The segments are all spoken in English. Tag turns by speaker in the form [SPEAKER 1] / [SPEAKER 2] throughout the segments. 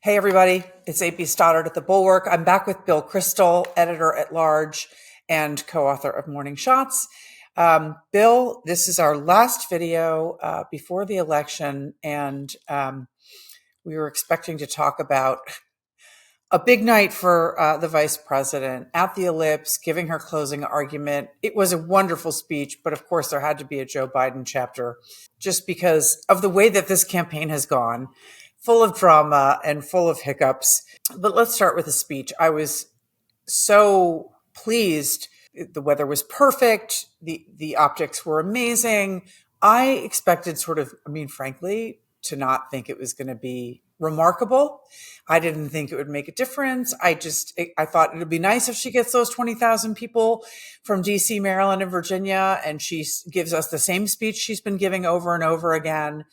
[SPEAKER 1] Hey, everybody. It's AP Stoddard at the Bulwark. I'm back with Bill Kristol, editor-at-large and co-author of Morning Shots. Bill, this is our last video before the election, and we were expecting to talk about a big night for the vice president at the Ellipse, giving her closing argument. It was a wonderful speech, but of course there had to be a Joe Biden chapter just because of the way that this campaign has gone, full of drama and full of hiccups. But let's start with the speech. I was so pleased. The weather was perfect. The optics were amazing. I expected frankly, to not think it was going to be remarkable. I didn't think it would make a difference. I thought it would be nice if she gets those 20,000 people from DC, Maryland, and Virginia, and she gives us the same speech she's been giving over and over again.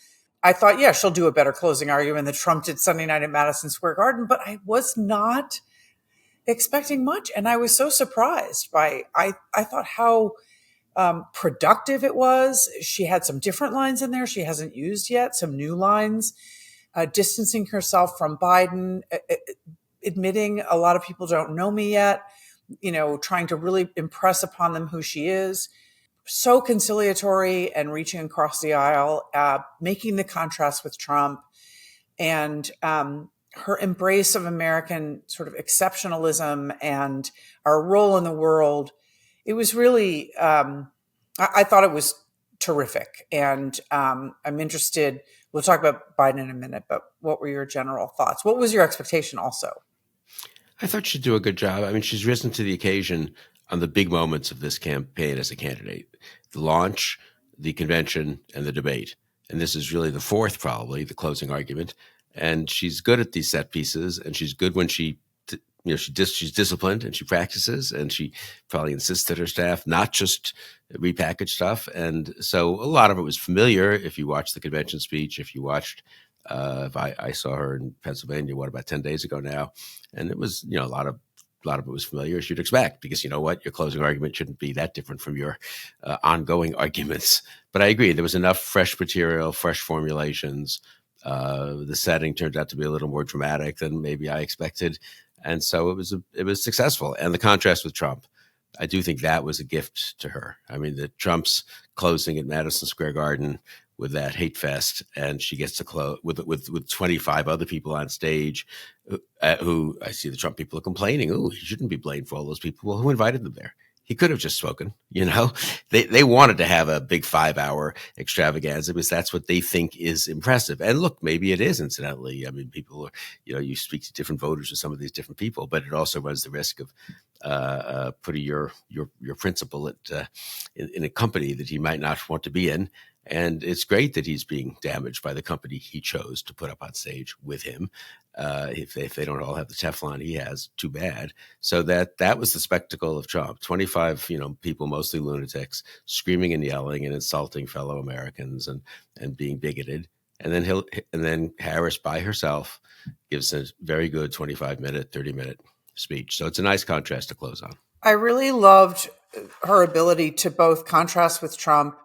[SPEAKER 1] I thought, yeah, she'll do a better closing argument than Trump did Sunday night at Madison Square Garden, but I was not expecting much. And I was so surprised by, I thought how productive it was. She had some different lines in there she hasn't used yet, some new lines, distancing herself from Biden, admitting a lot of people don't know me yet, trying to really impress upon them who she is. So conciliatory and reaching across the aisle, making the contrast with Trump, and her embrace of American sort of exceptionalism and our role in the world. It was really, I thought it was terrific. And I'm interested, we'll talk about Biden in a minute, but what were your general thoughts? What was your expectation also?
[SPEAKER 2] I thought she'd do a good job. I mean, she's risen to the occasion on the big moments of this campaign as a candidate: the launch, the convention, and the debate. And this is really the fourth, probably, the closing argument. And she's good at these set pieces, and she's good when she's disciplined and she practices, and she probably insists that her staff not just repackage stuff. And so a lot of it was familiar. If you watched the convention speech, if you watched, I saw her in Pennsylvania, about 10 days ago now, and it was, a lot of it was familiar, as you'd expect, because you know what, your closing argument shouldn't be that different from your ongoing arguments. But I agree, there was enough fresh material, fresh formulations. The setting turned out to be a little more dramatic than maybe I expected, and so it was successful. And the contrast with Trump, I do think that was a gift to her. I mean, the Trump's closing at Madison Square Garden with that hate fest, and she gets to close with 25 other people on stage, who I see the Trump people are complaining, "Oh, he shouldn't be blamed for all those people." Well, who invited them there? He could have just spoken. They wanted to have a big 5-hour extravaganza because that's what they think is impressive. And look, maybe it is, incidentally. I mean, people are, you speak to different voters with some of these different people, but it also runs the risk of putting your principal in a company that he might not want to be in. And it's great that he's being damaged by the company he chose to put up on stage with him. If they don't all have the Teflon he has, too bad. So that was the spectacle of Trump. 25, people, mostly lunatics, screaming and yelling and insulting fellow Americans and being bigoted. And then Harris by herself gives a very good 25-minute, 30-minute speech. So it's a nice contrast to close on.
[SPEAKER 1] I really loved her ability to both contrast with Trump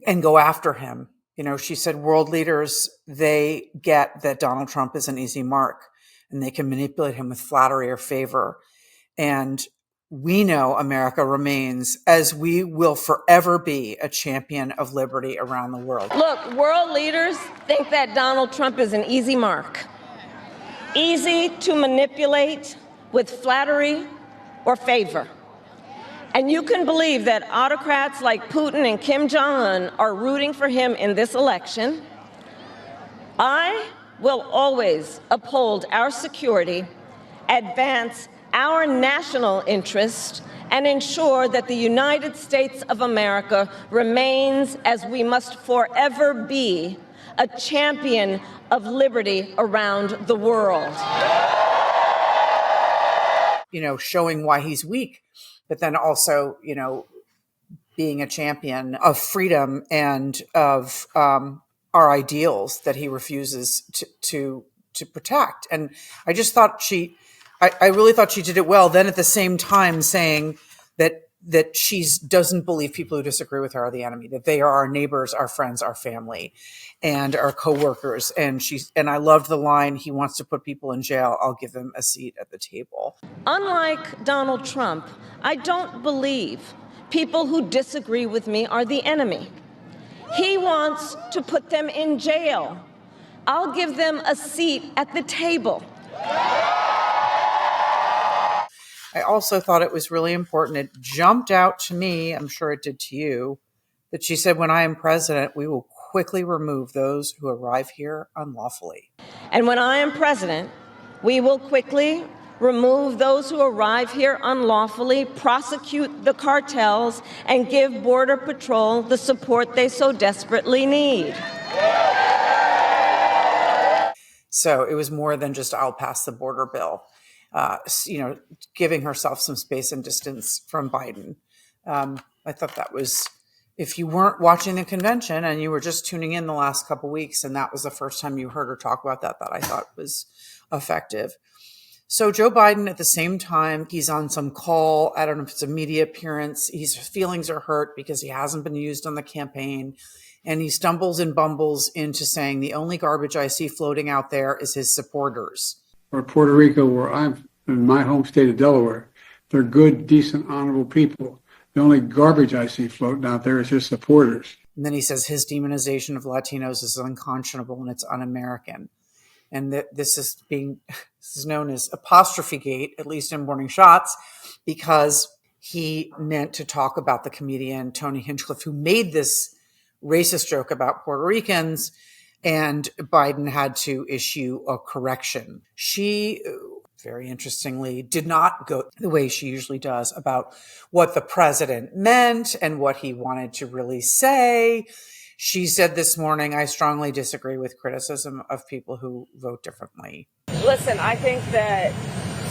[SPEAKER 1] and go after him. She said world leaders, they get that Donald Trump is an easy mark and they can manipulate him with flattery or favor. And we know America remains, as we will forever be, a champion of liberty around the world.
[SPEAKER 3] Look, world leaders think that Donald Trump is an easy mark, easy to manipulate with flattery or favor. And you can believe that autocrats like Putin and Kim Jong-un are rooting for him in this election. I will always uphold our security, advance our national interest, and ensure that the United States of America remains, as we must forever be, a champion of liberty around the world.
[SPEAKER 1] Showing why he's weak, but then also, being a champion of freedom and of our ideals that he refuses to protect. And I just thought I really thought she did it well. Then at the same time saying that that she doesn't believe people who disagree with her are the enemy, that they are our neighbors, our friends, our family, and our coworkers. And I loved the line, he wants to put people in jail, I'll give him a seat at the table.
[SPEAKER 3] Unlike Donald Trump, I don't believe people who disagree with me are the enemy. He wants to put them in jail. I'll give them a seat at the table.
[SPEAKER 1] I also thought it was really important. It jumped out to me, I'm sure it did to you, that she said, when I am president, we will quickly remove those who arrive here unlawfully.
[SPEAKER 3] And when I am president, we will quickly remove those who arrive here unlawfully, prosecute the cartels, and give Border Patrol the support they so desperately need.
[SPEAKER 1] So it was more than just, I'll pass the border bill, giving herself some space and distance from Biden. I thought that was, if you weren't watching the convention and you were just tuning in the last couple of weeks, and that was the first time you heard her talk about that I thought was effective. So Joe Biden, at the same time, he's on some call. I don't know if it's a media appearance. His feelings are hurt because he hasn't been used on the campaign. And he stumbles and bumbles into saying, the only garbage I see floating out there is his supporters.
[SPEAKER 4] Or Puerto Rico, where I'm in my home state of Delaware, they're good, decent, honorable people. The only garbage I see floating out there is his supporters.
[SPEAKER 1] And then he says his demonization of Latinos is unconscionable and it's un-American. And this is known as apostrophe gate, at least in Morning Shots, because he meant to talk about the comedian Tony Hinchcliffe, who made this racist joke about Puerto Ricans, and Biden had to issue a correction. She, very interestingly, did not go the way she usually does about what the president meant and what he wanted to really say. She said this morning, I strongly disagree with criticism of people who vote differently.
[SPEAKER 3] Listen, I think that,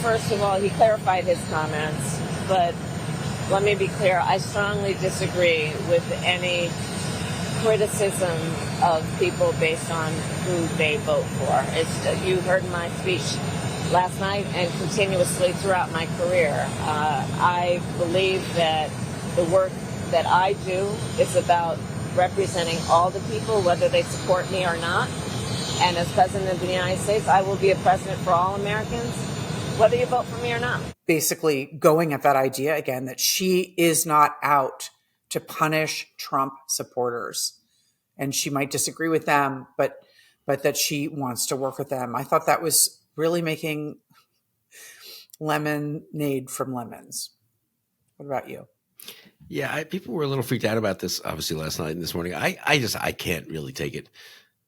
[SPEAKER 3] first of all, he clarified his comments, but let me be clear, I strongly disagree with any criticism of people based on who they vote for. You heard my speech last night and continuously throughout my career. I believe that the work that I do is about representing all the people, whether they support me or not. And as President of the United States, I will be a president for all Americans, whether you vote for me or not.
[SPEAKER 1] Basically going at that idea again, that she is not out to punish Trump supporters. And she might disagree with them, but that she wants to work with them. I thought that was really making lemonade from lemons. What about you?
[SPEAKER 2] Yeah, people were a little freaked out about this, obviously, last night and this morning. I can't really take it.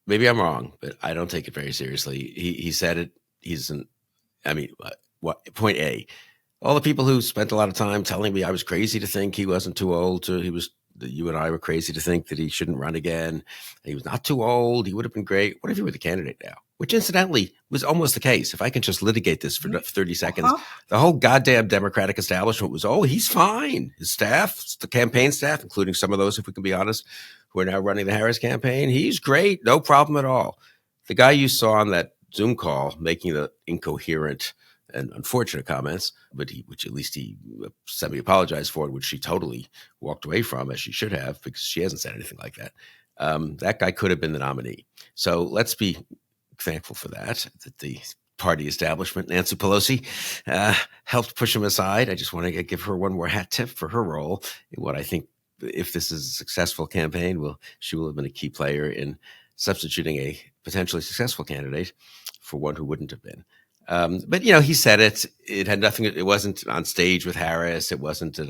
[SPEAKER 2] Maybe I'm wrong, but I don't take it very seriously. He said it. Point A, all the people who spent a lot of time telling me I was crazy to think he wasn't too old that you and I were crazy to think that he shouldn't run again. He was not too old. He would have been great. What if he were the candidate now? Which incidentally was almost the case. If I can just litigate this for 30 seconds, the whole goddamn Democratic establishment was, he's fine. His staff, the campaign staff, including some of those, if we can be honest, who are now running the Harris campaign, he's great. No problem at all. The guy you saw on that Zoom call making the incoherent and unfortunate comments, but which at least he semi-apologized for, which she totally walked away from, as she should have, because she hasn't said anything like that. That guy could have been the nominee. So let's be thankful for that the party establishment, Nancy Pelosi, helped push him aside. I just want to give her one more hat tip for her role in what I think, if this is a successful campaign, she will have been a key player in substituting a potentially successful candidate for one who wouldn't have been. But he said it. It had nothing. It wasn't on stage with Harris. It wasn't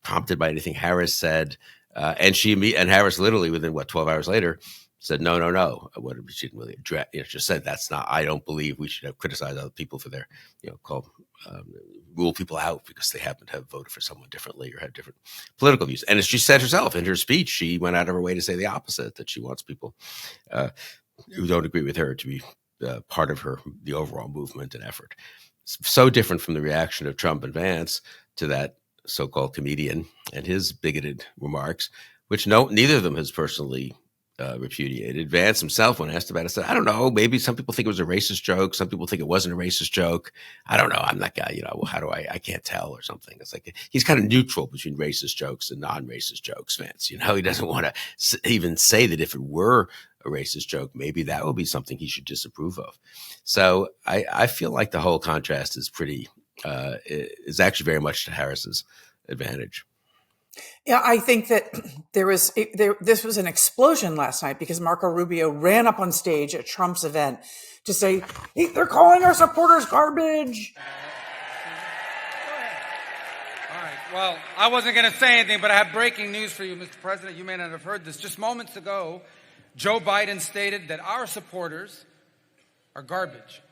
[SPEAKER 2] prompted by anything Harris said. And Harris literally within 12 hours later said no. She didn't really address. Just said that's not. I don't believe we should have criticized other people for their rule people out because they happen to have voted for someone differently or have different political views. And as she said herself in her speech, she went out of her way to say the opposite, that she wants people who don't agree with her to be part of the overall movement and effort. So different from the reaction of Trump and Vance to that so-called comedian and his bigoted remarks, which neither of them has personally repudiated. Vance himself, when asked about it, said, I don't know, maybe some people think it was a racist joke. Some people think it wasn't a racist joke. I don't know. I'm that guy, how do I can't tell or something. It's like, he's kind of neutral between racist jokes and non-racist jokes, Vance. He doesn't want to even say that if it were a racist joke, maybe that would be something he should disapprove of. So I feel like the whole contrast is is actually very much to Harris's advantage.
[SPEAKER 1] Yeah, I think that this was an explosion last night because Marco Rubio ran up on stage at Trump's event to say, hey, they're calling our supporters garbage.
[SPEAKER 5] All right. Well, I wasn't going to say anything, but I have breaking news for you, Mr. President. You may not have heard this. Just moments ago, Joe Biden stated that our supporters are garbage.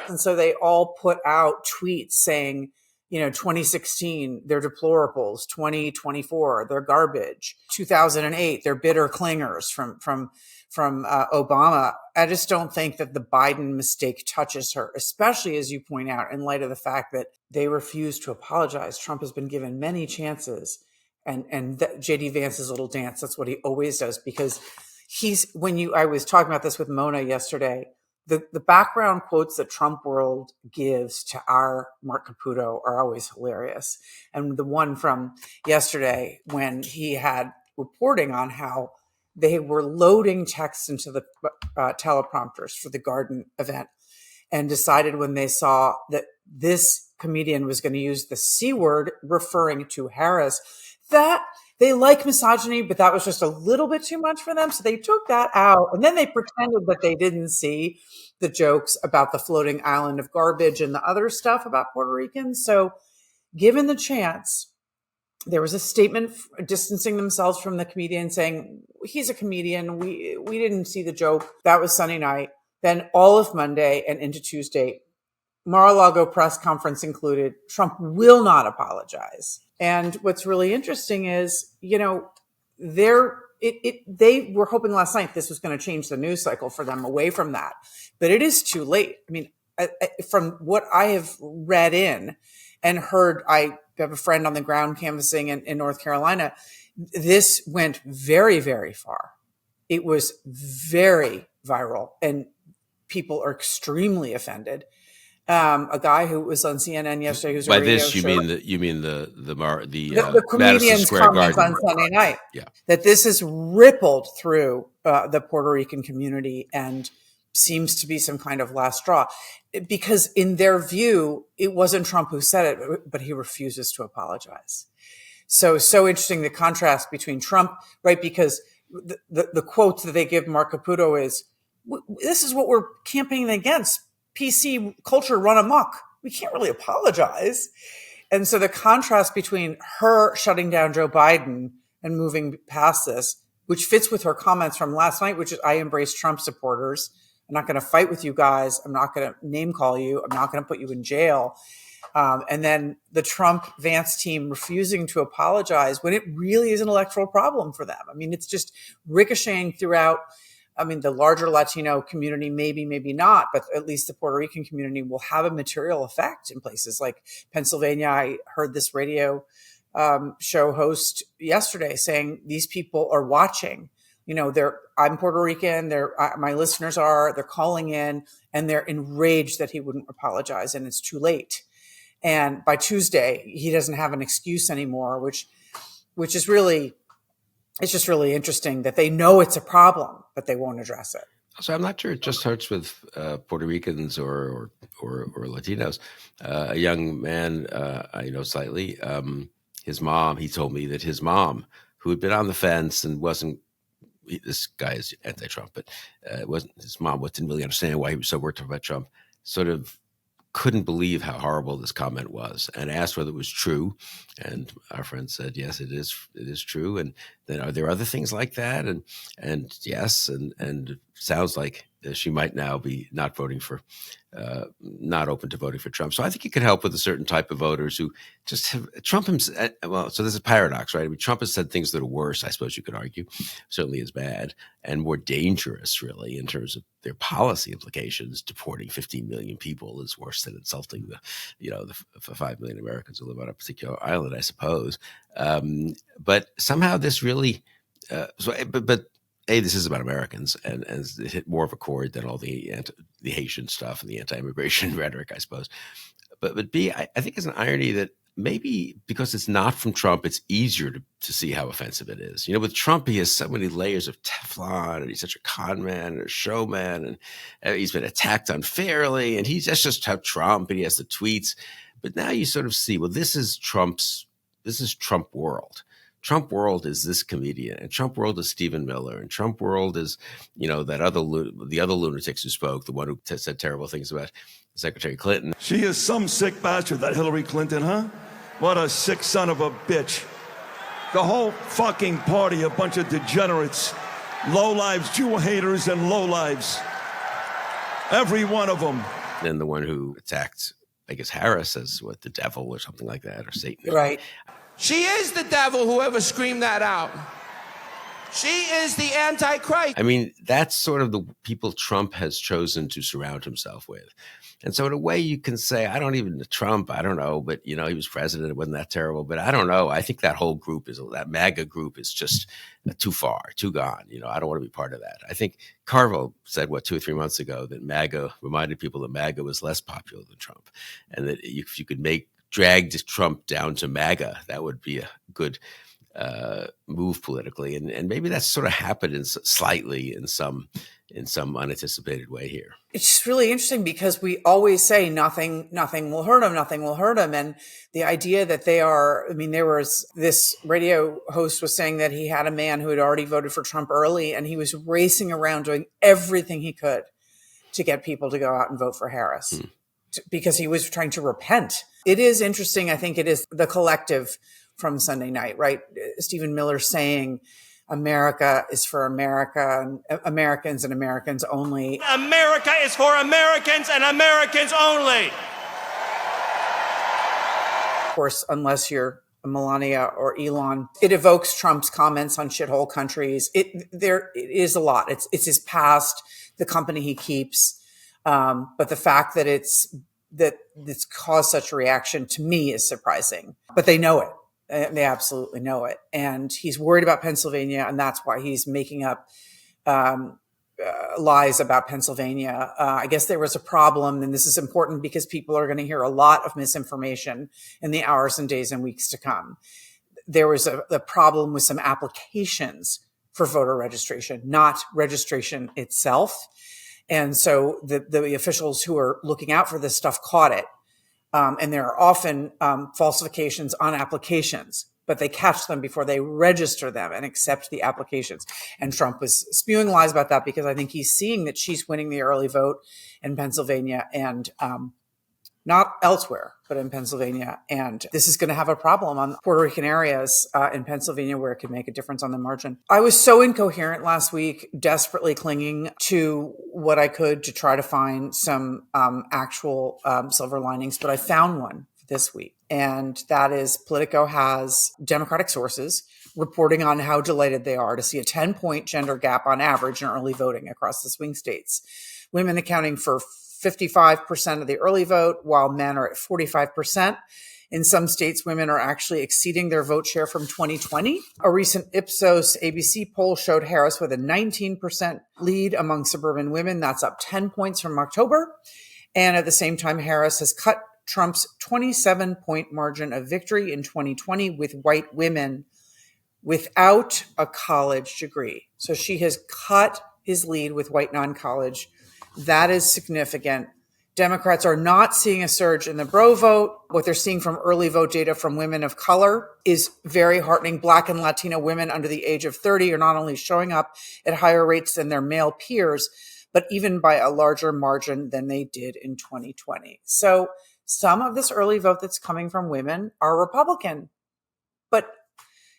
[SPEAKER 1] And so they all put out tweets saying, 2016, they're deplorables. 2024, they're garbage. 2008, they're bitter clingers from Obama. I just don't think that the Biden mistake touches her, especially as you point out, in light of the fact that they refuse to apologize. Trump has been given many chances, and JD Vance's little dance, that's what he always does, because I was talking about this with Mona yesterday. The background quotes that Trump World gives to our Mark Caputo are always hilarious. And the one from yesterday, when he had reporting on how they were loading text into the teleprompters for the Garden event, and decided when they saw that this comedian was going to use the C word referring to Harris, that they like misogyny, but that was just a little bit too much for them. So they took that out, and then they pretended that they didn't see the jokes about the floating island of garbage and the other stuff about Puerto Ricans. So given the chance, there was a statement distancing themselves from the comedian saying, he's a comedian. We didn't see the joke. That was Sunday night. Then all of Monday and into Tuesday, Mar-a-Lago press conference included, Trump will not apologize. And what's really interesting is, they were hoping last night this was going to change the news cycle for them away from that. But it is too late. I mean, from what I have read in and heard, I have a friend on the ground canvassing in North Carolina, this went very, very far. It was very viral, and people are extremely offended. A guy who was on CNN yesterday, who's
[SPEAKER 2] by this you mean the
[SPEAKER 1] the
[SPEAKER 2] Madison
[SPEAKER 1] comedian's
[SPEAKER 2] Square
[SPEAKER 1] comments
[SPEAKER 2] Garden
[SPEAKER 1] on Sunday night.
[SPEAKER 2] Yeah,
[SPEAKER 1] that this has rippled through the Puerto Rican community and seems to be some kind of last straw, because in their view, it wasn't Trump who said it, but he refuses to apologize. So interesting, the contrast between Trump, right? Because the quote that they give Mark Caputo is, this is what we're campaigning against. PC culture run amok. We can't really apologize. And so the contrast between her shutting down Joe Biden and moving past this, which fits with her comments from last night, which is, I embrace Trump supporters. I'm not going to fight with you guys. I'm not going to name call you. I'm not going to put you in jail. And then the Trump Vance team refusing to apologize when it really is an electoral problem for them. I mean, it's just ricocheting throughout. I mean, the larger Latino community, maybe not, but at least the Puerto Rican community will have a material effect in places like Pennsylvania. I heard this radio show host yesterday saying these people are watching. I'm Puerto Rican. My listeners they're calling in, and they're enraged that he wouldn't apologize, and it's too late. And by Tuesday, he doesn't have an excuse anymore, which is really. It's just really interesting that they know it's a problem, but they won't address it.
[SPEAKER 2] So I'm not sure it just hurts with Puerto Ricans or Latinos. A young man I know slightly, his mom, he told me that his mom, who had been on the fence and this guy is anti-Trump, but his mom didn't really understand why he was so worked up about Trump, sort of couldn't believe how horrible this comment was, and asked whether it was true. And our friend said, yes, it is true. And then, are there other things like that? And yes, and it sounds like she might now be not voting for, not open to voting for Trump. So I think it could help with a certain type of voters who just have Trump himself. Well, so there's a paradox, right? I mean, Trump has said things that are worse, I suppose you could argue, certainly as bad, and more dangerous, really, in terms of their policy implications. Deporting 15 million people is worse than insulting the 5 million Americans who live on a particular island, I suppose. But somehow this really, but this is about Americans, and it hit more of a chord than all the Haitian stuff and the anti-immigration rhetoric, I suppose. But B, I think it's an irony that maybe because it's not from Trump, it's easier to see how offensive it is. With Trump, he has so many layers of Teflon, and he's such a con man and a showman, and he's been attacked unfairly, and he's just how Trump, and he has the tweets. But now you sort of see, well, this is Trump world. Trump world is this comedian, and Trump world is Stephen Miller, and Trump world is, the other lunatics who spoke, the one who said terrible things about Secretary Clinton.
[SPEAKER 6] She is some sick bastard, that Hillary Clinton, huh? What a sick son of a bitch. The whole fucking party, a bunch of degenerates, lowlives, Jew haters, and lowlives. Every one of them.
[SPEAKER 2] And the one who attacked, I guess, Harris as the devil or something like that, or Satan.
[SPEAKER 1] Right.
[SPEAKER 7] She is the devil, whoever screamed that out. She is the Antichrist.
[SPEAKER 2] I mean, that's sort of the people Trump has chosen to surround himself with. And so in a way you can say, I don't know, but, he was president. It wasn't that terrible. But I don't know. I think that whole group that MAGA group is just too far, too gone. I don't want to be part of that. I think Carville said, 2 or 3 months ago, that MAGA reminded people that MAGA was less popular than Trump. And that if you could drag Trump down to MAGA, that would be a good move politically, and maybe that's sort of happened slightly in some unanticipated way here.
[SPEAKER 1] It's just really interesting because we always say nothing will hurt him, and the idea that they are. I mean, there was this radio host was saying that he had a man who had already voted for Trump early, and he was racing around doing everything he could to get people to go out and vote for Harris. Because he was trying to repent. It is interesting. I think it is the collective from Sunday night, right? Stephen Miller saying America is for America, and Americans and Americans only.
[SPEAKER 8] America is for Americans and Americans only.
[SPEAKER 1] Of course, unless you're Melania or Elon, it evokes Trump's comments on shithole countries. It is a lot. It's his past, the company he keeps. But the fact that it's caused such a reaction to me is surprising. But they know it. They absolutely know it. And he's worried about Pennsylvania, and that's why he's making up lies about Pennsylvania. I guess there was a problem, and this is important because people are going to hear a lot of misinformation in the hours and days and weeks to come. There was a problem with some applications for voter registration, not registration itself. And so the officials who are looking out for this stuff caught it. And there are often falsifications on applications, but they catch them before they register them and accept the applications. And Trump was spewing lies about that because I think he's seeing that she's winning the early vote in Pennsylvania and not elsewhere, but in Pennsylvania. And this is going to have a problem on Puerto Rican areas in Pennsylvania where it could make a difference on the margin. I was so incoherent last week, desperately clinging to what I could to try to find some actual silver linings, but I found one this week. And that is Politico has Democratic sources reporting on how delighted they are to see a 10-point gender gap on average in early voting across the swing states. Women accounting for 55% of the early vote, while men are at 45%. In some states, women are actually exceeding their vote share from 2020. A recent Ipsos ABC poll showed Harris with a 19% lead among suburban women. That's up 10 points from October. And at the same time, Harris has cut Trump's 27-point margin of victory in 2020 with white women without a college degree. So she has cut his lead with white non-college. That is significant. Democrats are not seeing a surge in the bro vote. What they're seeing from early vote data from women of color is very heartening. Black and Latino women under the age of 30 are not only showing up at higher rates than their male peers, but even by a larger margin than they did in 2020. So some of this early vote that's coming from women are Republican. But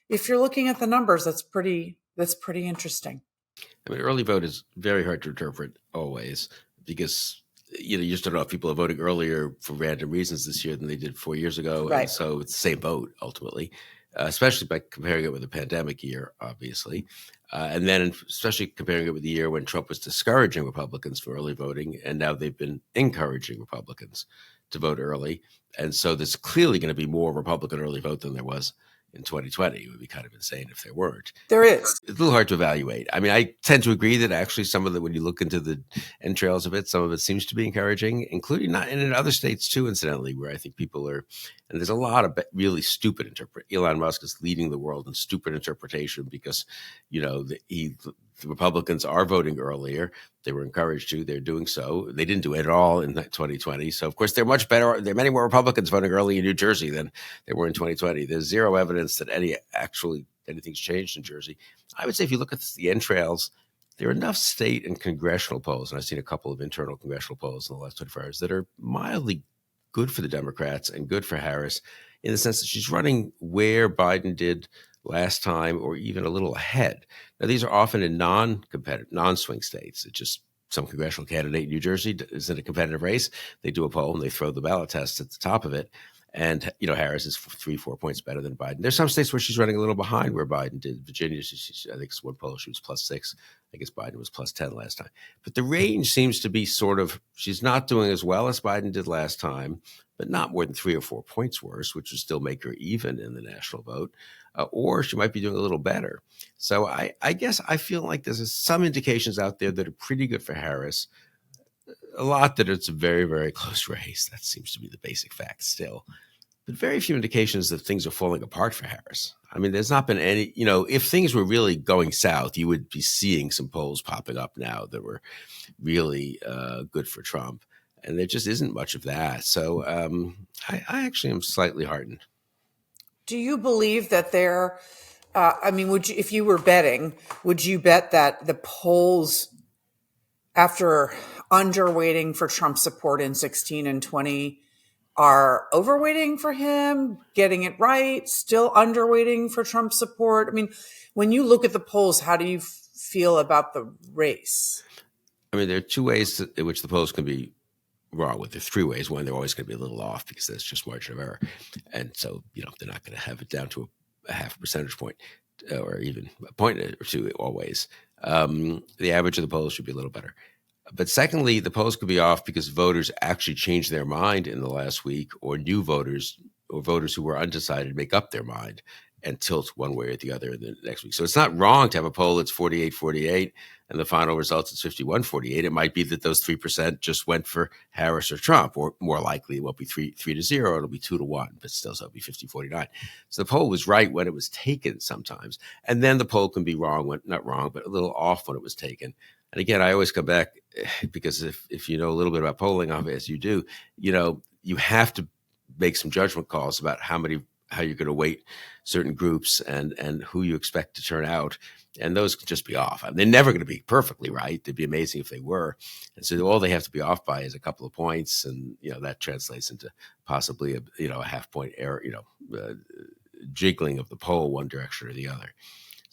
[SPEAKER 1] if you're looking at the numbers, that's pretty interesting.
[SPEAKER 2] I mean, early vote is very hard to interpret always because you just don't know if people are voting earlier for random reasons this year than they did 4 years ago,
[SPEAKER 1] Right.
[SPEAKER 2] and so it's the same vote ultimately, especially by comparing it with a pandemic year, obviously, and then especially comparing it with the year when Trump was discouraging Republicans for early voting, and now they've been encouraging Republicans to vote early, and so there's clearly going to be more Republican early vote than there was in 2020. It would be kind of insane if there weren't.
[SPEAKER 1] There is.
[SPEAKER 2] It's a little hard to evaluate. I mean, I tend to agree that actually some of the, when you look into the entrails of it, some of it seems to be encouraging, including not and in other states too, incidentally, where I think people are, and there's a lot of really stupid Elon Musk is leading the world in stupid interpretation because, the Republicans are voting earlier. They were encouraged to. They're doing so. They didn't do it at all in 2020. So, of course, they're much better. There are many more Republicans voting early in New Jersey than there were in 2020. There's zero evidence that anything's changed in Jersey. I would say if you look at the entrails, there are enough state and congressional polls, and I've seen a couple of internal congressional polls in the last 24 hours that are mildly good for the Democrats and good for Harris in the sense that she's running where Biden did last time or even a little ahead. Now, these are often in non-competitive, non-swing states. It's just some congressional candidate in New Jersey is in a competitive race. They do a poll and they throw the ballot test at the top of it. And, Harris is 3-4 points better than Biden. There's some states where she's running a little behind where Biden did. Virginia, I think it's one poll, she was +6. I guess Biden was +10 last time. But the range seems to be she's not doing as well as Biden did last time, but not more than 3 or 4 points worse, which would still make her even in the national vote. Or she might be doing a little better. So I guess I feel like there's some indications out there that are pretty good for Harris. A lot that it's a very, very close race. That seems to be the basic fact still. But very few indications that things are falling apart for Harris. I mean, there's not been any, if things were really going south, you would be seeing some polls popping up now that were really good for Trump. And there just isn't much of that. So I actually am slightly heartened.
[SPEAKER 1] Do you believe that would you, if you were betting, would you bet that the polls, after underweighting for Trump support in 16 and 20, are overweighting for him, getting it right, still underweighting for Trump support? I mean, when you look at the polls, how do you feel about the race?
[SPEAKER 2] I mean, there are two ways in which the polls can be wrong with. There's 3 ways. One, they're always going to be a little off because there's just margin of error. And so, they're not going to have it down to a half percentage point or even a point or two always. The average of the polls should be a little better. But secondly, the polls could be off because voters actually changed their mind in the last week, or new voters or voters who were undecided make up their mind and tilt one way or the other in the next week. So it's not wrong to have a poll that's 48-48 and the final results is 51-48. It might be that those 3% just went for Harris or Trump, or more likely it won't be 3-0, it'll be 2-1, but still so it'll be 50-49. So the poll was right when it was taken sometimes. And then the poll can be wrong, not wrong, but a little off when it was taken. And again, I always come back because if you know a little bit about polling, as you do, you have to make some judgment calls about how you're going to weight certain groups and who you expect to turn out. And those could just be off. I mean, they're never going to be perfectly right. They'd be amazing if they were. And so all they have to be off by is a couple of points. And, that translates into possibly a half point error, jiggling of the poll one direction or the other.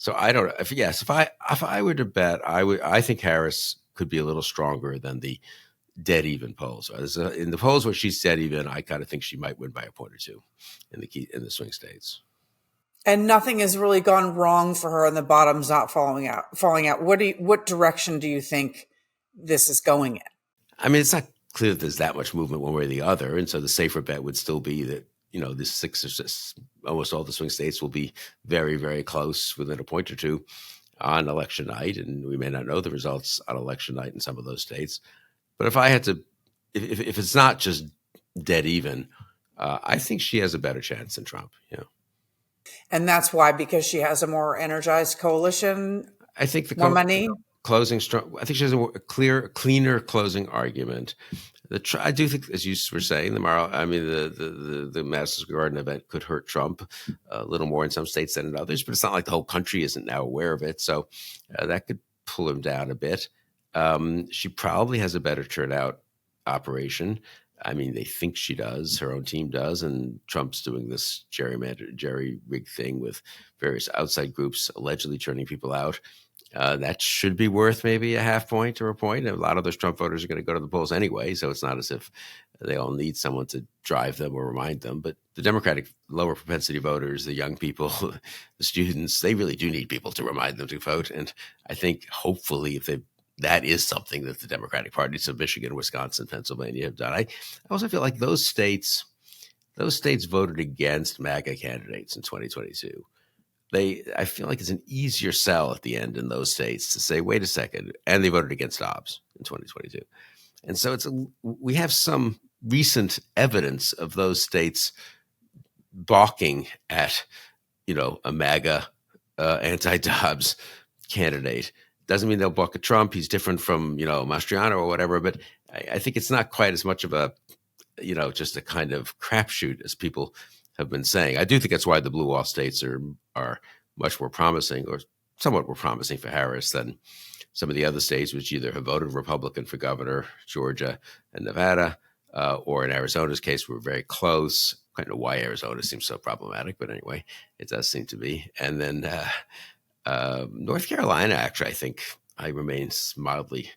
[SPEAKER 2] So I don't know. If I were to bet, I think Harris could be a little stronger than the dead even polls. In the polls where she's dead even, I kind of think she might win by a point or two in the swing states.
[SPEAKER 1] And nothing has really gone wrong for her, and the bottom's not falling out. What direction do you think this is going in?
[SPEAKER 2] I mean, it's not clear that there's that much movement one way or the other, and so the safer bet would still be that this 6 or 6, almost all the swing states will be very, very close within a point or two on election night, and we may not know the results on election night in some of those states. But if I had to, if it's not just dead even, I think she has a better chance than Trump.
[SPEAKER 1] And that's why, because she has a more energized coalition.
[SPEAKER 2] I think
[SPEAKER 1] more money.
[SPEAKER 2] Closing strong. I think she has a cleaner closing argument. I do think, as you were saying, the Madison Square Garden event could hurt Trump a little more in some states than in others, but it's not like the whole country isn't now aware of it. So that could pull him down a bit. She probably has a better turnout operation. I mean, they think she does, her own team does, and Trump's doing this jerry-rig thing with various outside groups allegedly turning people out. That should be worth maybe a half point or a point. A lot of those Trump voters are going to go to the polls anyway, so it's not as if they all need someone to drive them or remind them. But the Democratic lower propensity voters, the young people, the students, they really do need people to remind them to vote. And I think hopefully if that is something that the Democratic parties of Michigan, Wisconsin, Pennsylvania have done. I also feel like those states voted against MAGA candidates in 2022. I feel like it's an easier sell at the end in those states to say, wait a second, and they voted against Dobbs in 2022. And so we have some recent evidence of those states balking at, a MAGA anti-Dobbs candidate. Doesn't mean they'll balk at Trump. He's different from, Mastriano or whatever, but I think it's not quite as much of a, just a kind of crapshoot as people have been saying. I do think that's why the blue wall states are much more promising, or somewhat more promising for Harris than some of the other states, which either have voted Republican for governor, Georgia and Nevada, or in Arizona's case, we're very close. I don't know why Arizona seems so problematic, but anyway, it does seem to be. And then North Carolina, actually, I think I remain mildly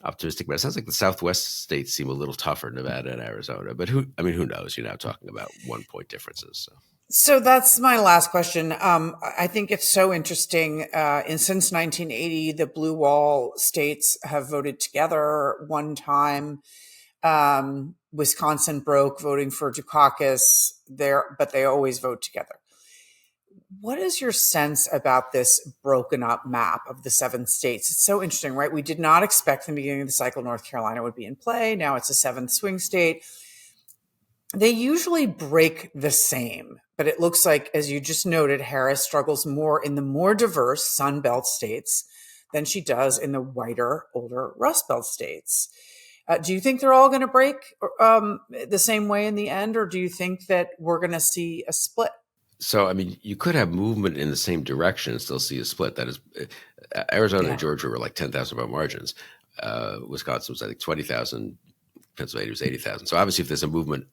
[SPEAKER 2] optimistic, but it sounds like the Southwest states seem a little tougher, Nevada and Arizona. But who knows? You're now talking about 1 point differences.
[SPEAKER 1] So that's my last question. I think it's so interesting. Since 1980, the blue wall states have voted together one time. Wisconsin broke voting for Dukakis there, but they always vote together. What is your sense about this broken up map of the 7 states? It's so interesting, right? We did not expect in the beginning of the cycle North Carolina would be in play. Now it's a 7th swing state. They usually break the same, but it looks like, as you just noted, Harris struggles more in the more diverse Sun Belt states than she does in the whiter, older Rust Belt states. Do you think they're all going to break the same way in the end, or do you think that we're going to see a split?
[SPEAKER 2] So, I mean, you could have movement in the same direction and still see a split. That is, Arizona and Georgia were like 10,000 vote margins. Wisconsin was, I think, 20,000. Pennsylvania was 80,000. So obviously, if there's a movement,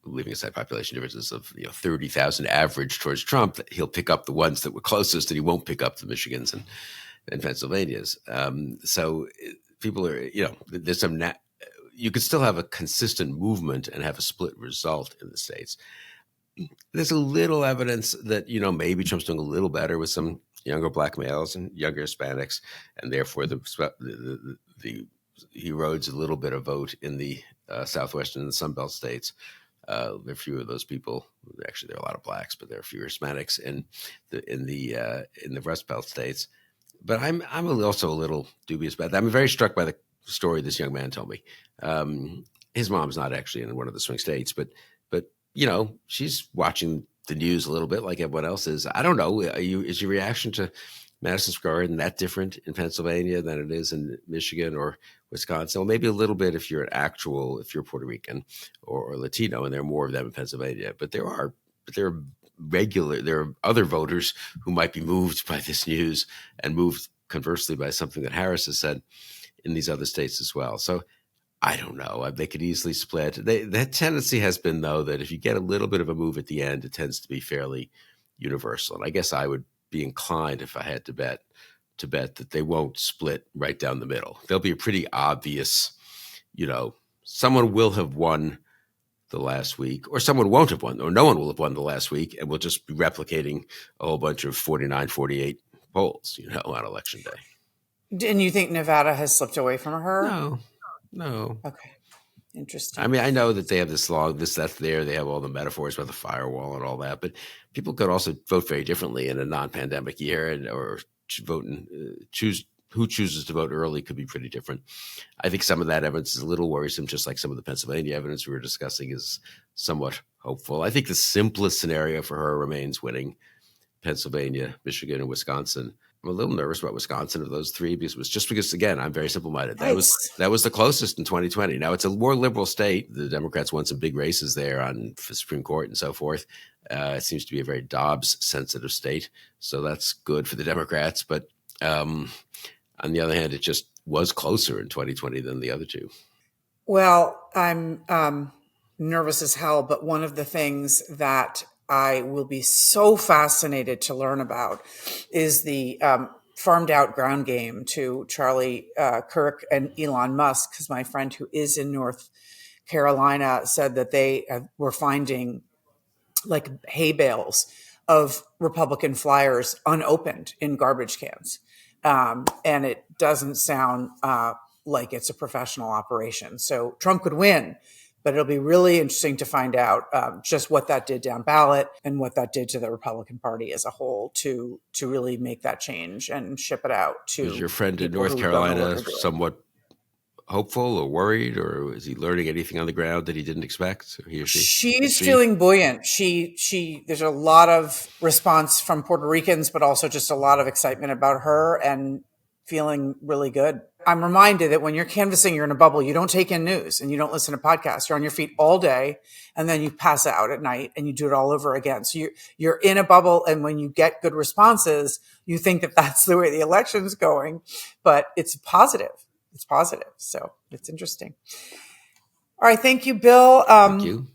[SPEAKER 2] leaving aside population differences of 30,000 average towards Trump, he'll pick up the ones that were closest, and he won't pick up the Michigans and Pennsylvanias. So people are, there's some. You could still have a consistent movement and have a split result in the states. There's a little evidence that, maybe Trump's doing a little better with some younger black males and younger Hispanics, and therefore he erodes a little bit of vote in the Southwestern and the Sun Belt states. There are fewer of those people. Actually, there are a lot of blacks, but there are fewer Hispanics in the Rust Belt states. But I'm also a little dubious about that. I'm very struck by the story this young man told me. His mom's not actually in one of the swing states, but she's watching the news a little bit like everyone else is. I don't know. Is your reaction to Madison Square Garden that different in Pennsylvania than it is in Michigan or Wisconsin? Well, maybe a little bit if you're Puerto Rican or Latino, and there are more of them in Pennsylvania. But there are other voters who might be moved by this news and moved conversely by something that Harris has said in these other states as well. So I don't know. They could easily split. That tendency has been, though, that if you get a little bit of a move at the end, it tends to be fairly universal. And I guess I would be inclined, if I had to bet that they won't split right down the middle. There'll be a pretty obvious, someone will have won the last week, or someone won't have won, or no one will have won the last week, and we'll just be replicating a whole bunch of 49, 48 polls, on election day.
[SPEAKER 1] And you think Nevada has slipped away from her?
[SPEAKER 2] No.
[SPEAKER 1] Okay. Interesting.
[SPEAKER 2] I mean, I know that they have that's there. They have all the metaphors about the firewall and all that, but people could also vote very differently in a non-pandemic year, or choose who chooses to vote early could be pretty different. I think some of that evidence is a little worrisome, just like some of the Pennsylvania evidence we were discussing is somewhat hopeful. I think the simplest scenario for her remains winning Pennsylvania, Michigan, and Wisconsin. I'm a little nervous about Wisconsin of those three because again, I'm very simple-minded. That was the closest in 2020. Now it's a more liberal state. The Democrats won some big races there on the Supreme Court and so forth. It seems to be a very Dobbs-sensitive state, so that's good for the Democrats. But on the other hand, it just was closer in 2020 than the other two.
[SPEAKER 1] Well, I'm nervous as hell, but one of the things that I will be so fascinated to learn about is the farmed out ground game to Charlie Kirk and Elon Musk, because my friend who is in North Carolina said that they were finding like hay bales of Republican flyers unopened in garbage cans. And it doesn't sound like it's a professional operation. So Trump could win, but it'll be really interesting to find out just what that did down ballot and what that did to the Republican Party as a whole to really make that change and ship it out to.
[SPEAKER 2] Is your friend in
[SPEAKER 1] people
[SPEAKER 2] North
[SPEAKER 1] who don't know what
[SPEAKER 2] Carolina
[SPEAKER 1] they're doing.
[SPEAKER 2] somewhat hopeful or worried, or is he learning anything on the ground that he didn't expect? Or he or she?
[SPEAKER 1] She's feeling buoyant. She there's a lot of response from Puerto Ricans, but also just a lot of excitement about her and feeling really good. I'm reminded that when you're canvassing, you're in a bubble. You don't take in news and you don't listen to podcasts. You're on your feet all day, and then you pass out at night and you do it all over again. So you're in a bubble, and when you get good responses, you think that that's the way the election's going, but it's positive. It's positive. So it's interesting. All right. Thank you, Bill.
[SPEAKER 2] Thank you.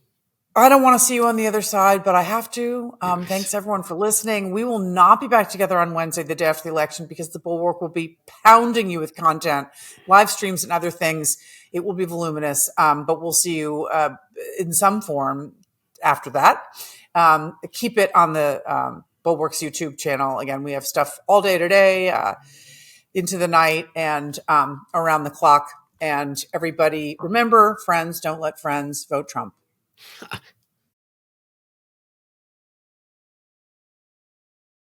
[SPEAKER 1] I don't want to see you on the other side, but I have to.
[SPEAKER 2] Yes.
[SPEAKER 1] Thanks, everyone, for listening. We will not be back together on Wednesday, the day after the election, because the Bulwark will be pounding you with content, live streams and other things. It will be voluminous, but we'll see you in some form after that. Keep it on the Bulwark's YouTube channel. Again, we have stuff all day today, into the night, and around the clock. And everybody, remember, friends, don't let friends vote Trump.